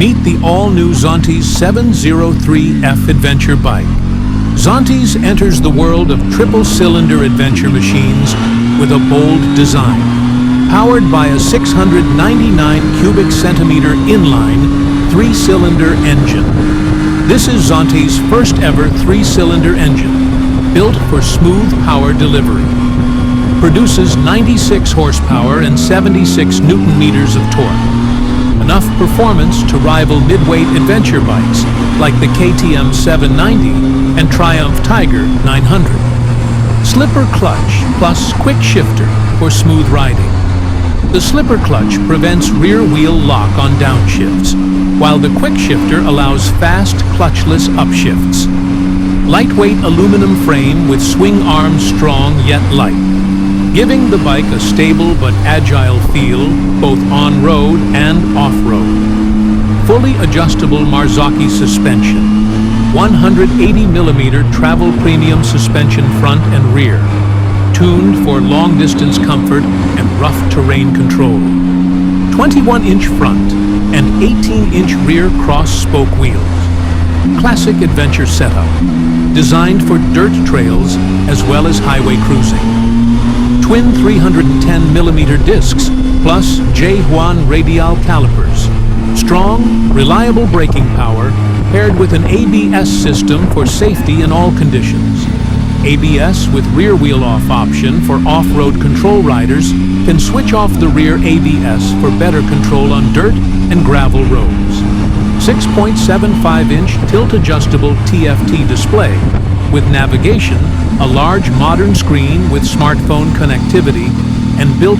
Meet the all-new Zontes 703F adventure bike. Zontes enters the world of triple-cylinder adventure machines with a bold design. Powered by a 699 cubic centimeter inline, 3-cylinder engine. This is Zontes' first ever 3-cylinder engine, built for smooth power delivery. Produces 96 horsepower and 76 Newton-meters of torque. Enough performance to rival mid-weight adventure bikes like the KTM 790 and Triumph Tiger 900. Slipper clutch plus quick shifter for smooth riding. The slipper clutch prevents rear wheel lock on downshifts, while the quick shifter allows fast clutchless upshifts. Lightweight aluminum frame with swing arms strong yet light, giving the bike a stable but agile feel both on-road and off-road. Fully adjustable Marzocchi suspension, 180mm travel premium suspension front and rear, tuned for long-distance comfort and rough terrain control. 21-inch front and 18-inch rear cross-spoke wheels. Classic adventure setup, designed for dirt trails as well as highway cruising. Twin 310mm discs plus J1 radial calipers. Strong, reliable braking power paired with an ABS system for safety in all conditions. ABS with rear wheel off option for off-road control riders can switch off the rear ABS for better control on dirt and gravel roads. 6.75-inch tilt-adjustable TFT display with navigation, a large modern screen with smartphone connectivity, and built-in